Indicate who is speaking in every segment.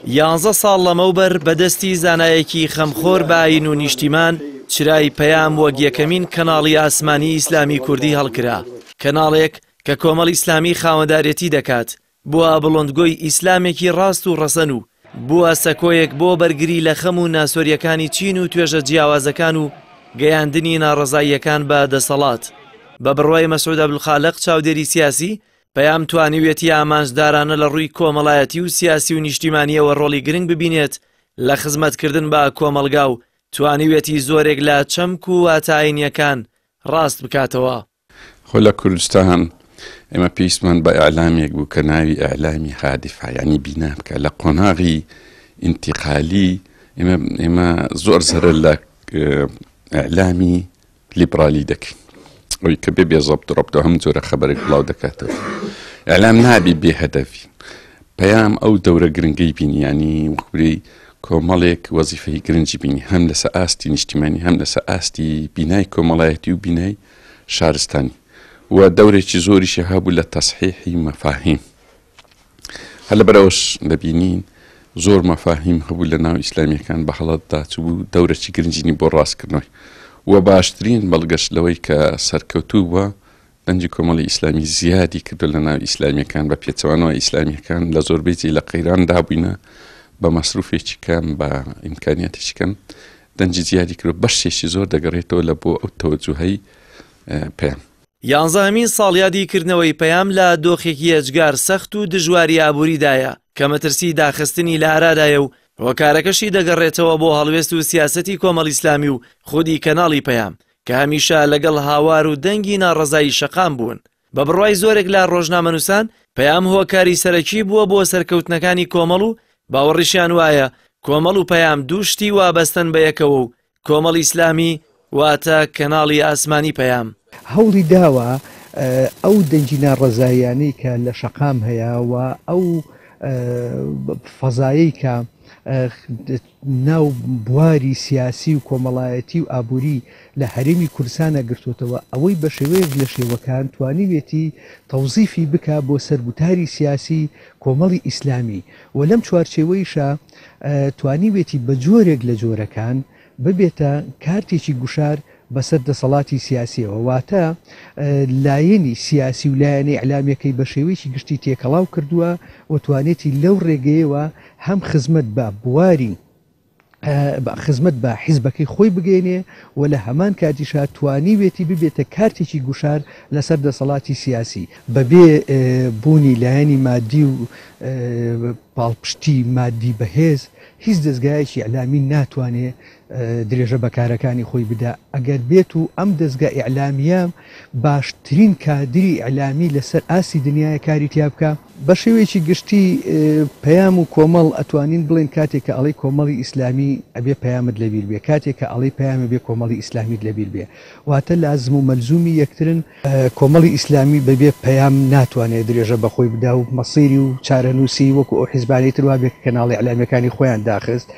Speaker 1: 11 ساڵ لەمەوبەر بەدەستی زانایەکی خەمخۆر بە ئاین و نیشتیمان چرای پەیام وەک یەکەمین کەناڵی ئاسمانی ئیسلامی کوردی هەڵکرا. کەناڵێک کە کۆمەڵ ئیسلامی خاوەندارێتی دەکات، بووە بڵندگۆی ئیسلامێکی ڕاست و ڕەسەن و بووە سەکۆیەک بۆ بەرگری لە خەم و ناسۆریەکانی چین و توێژە جیاوازەکان و گەیاندنی ناڕەزاییەکان بە دەسەڵات. بە بڕوای مەسعود عەبدولخالق چاودێری سیاسی، پەیام توانیوێتی ئامانجدارانە لە ڕووی کۆمەڵایەتی و سیاسی و نیشتیمانیەوە ڕۆڵی گرنگ ببینێت لە خزمەتکردن بە کۆمەلگا و توانیوێتی زۆرێک لە چەمک و ئاتاینیەکان ڕاست بکاتەوە.
Speaker 2: خۆ لە کوردستان ئێمە پێویستمان بە ئەعلامێک بوو کە ناوی ئەعلامی هادفە، یعنی بینا بکە لە قۆناغی ئینتیقالی. ئێمە زۆر زەرە لە ئەعلامی لیبرالی دەکەین، ئەوی کە بێ زەبط و ڕەبط و هەموو جۆرە خەبەرێک بڵاو دەکاتەوە. ئەعلام نابی بێ هەدەفی. پەیام ئەو دەورە گرنگەی بینی، ینی وەکوری کۆمەڵێک وەزیفەی گرنگی بینی، هەم لەسەر ئاستی نیشتیمانی، هەم لەسەر ئاستی بینای کۆمەڵایەتی و بینای شارستانی. و دەورێکی زۆریشی هەبوو لە تەصحیحی مەفاهیم. هەر لەبەرەوەش دەبینین زۆر مەفاهیم هەبوو لە ناو ئیسلامیەکان بە هەڵەتدا چوو، دەورێکی گرنگینی بۆ ڕاستکردنەوەی. و باشترین بەڵگەشت لەوەی کە سەرکەوتوو بووە دەنجی کۆمەڵی ئیسلامی زیادی کردو لە ناو ئیسلامیەکان بە پێچەوانەوە ئیسلامیەکان لە زۆربەی جێی لە قەیران دابووینە بە مەسروفێکی کەم بە ئیمکانیەتێکی کەم دەنجی زیادی کرد. بەشێکی زۆر دەگەڕێتەوە لە بۆ ئەو تەوەجوهەی پەیام.
Speaker 1: 11مین ساڵیادیکردنەوەی پەیام لە دۆخێکی ئەجگار سەخت و دژواری ئابووریدایە کە مەترسی داخستنی لە ئارادایە و هۆکارەکەشی دەگەڕێتەوە بۆ هەڵوێست و سیاسەتی کۆمەڵ ئیسلامی و خودی کەناڵی پەیام کە هەمیشە لەگەڵ هاوار و دەنگی ناڕەزایی شەقام بوون. بە بڕوای زۆرێک لە ڕۆژنامەنووسان پەیام هۆکاری سەرەکی بووە بۆ سەرکەوتنەکانی کۆمەڵ و باوەڕیشیان وایە کۆمەڵ و پەیام دووشتی وابەستن بە یەکەوە و کۆمەڵ ئیسلامی واتە کەناڵی ئاسمانی پەیام.
Speaker 3: هەوڵی داوە ئەو دەنگی ناڕەزاییانەی کە لە شەقام هەیە و ئەو فەزایی کە ناو بواری سیاسی و کۆمەڵایەتی و ئابووری لە هەرێمی کوردستانە گرتوتەوە، ئەوەی بە شێوەیەک لە شێوەکان توانیوێتی تەوزیفی بکە بۆ سەربوتاری سیاسی کۆمەڵی ئیسلامی و لەم چوارچێوەیشە توانیوێتی بە جۆرێک لە جۆرەکان ببێتە کارتێکی گوشار بەسەر دەسەڵاتی سیاسیەوە، واتە لایەنی سیاسی و لایەنەی ئەعلامیەکەی بە شێوەیەکی گشتی تێکەڵاو کردووە و توانێتی لەو ڕێگەیەوە هەم خزمەت بە بواری خزمەت بە حیزبەکەی خۆی بگەێنێ و لە هەمان کاتیشا توانیوێتی ببێتە کارتێکی گوشار لەسەر دەسەڵاتی سیاسی بەبێ بوونی لایەنی مادی و پاڵپشتی مادی بەهێز. هیچ دەستگایەکی ئەعلامی ناتوانێت درێژە بەکارەکانی خۆی بدا ئەگەر بێت و ئەم دەستگا ئیعلامیە باشترین کادری ئیعلامی لەسەر ئاسی دنیای کاری تیا بکە. بە شێوەیەکی گشتی پەیام و کۆمەڵ ئەتوانین بڵێن کاتێک کە ئەڵی کۆمەڵی ئیسلامی ئەبێ پەیامت لەبیر بێ، کاتێک کە ئەڵی پەیامە بێ کۆمەڵی ئیسلامیت لەبیر بێ، واتە لازم و مەلزومی یەکترن. کۆمەڵی ئیسلامی بەبێ پەیام ناتوانێت درێژە بەخۆی بدا و مەسیری و چارەنووسی وەکو ئەو حیزبانەی تر وا بێ کەناڵی ئیعلامیەکانی خۆیان داخست.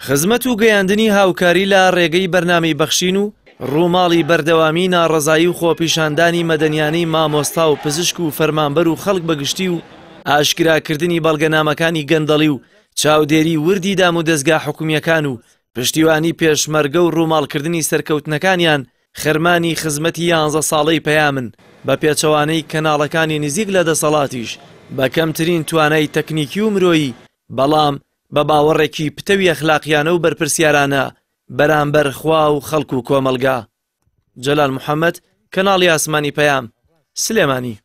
Speaker 1: خزمەت و گەیاندنی هاوکاری لە ڕێگەی بەرنامەی بەخشین و ڕووماڵی بەردەوامی ناڕەزایی و خۆپیشاندانی مەدەنیانەی مامۆستا و پزیشک و فەرمانبەر و خەڵک بەگشتی و ئاشکراکردنی بەڵگەنامەکانی گەندەڵی و چاودێری وردی دام و دەستگا حکومیەکان و پشتیوانی پێشمەرگە و ڕووماڵکردنی سەرکەوتنەکانیان خەرمانی خزمەتی 11 ساڵەی پەیامن بە پێچەوانەی کەناڵەکانی نزیک لە دەسەڵاتیش بە کەمترین توانای تەکنیکی و مرۆیی، بەڵام بە باوەڕێکی پتەوی ئەخلاقیانە و بەرپرسیارانە بەرامبەر خوا و خەڵک و کۆمەلگا. جەلال محەممەد، کەناڵی ئاسمانی پەیام، سلێمانی.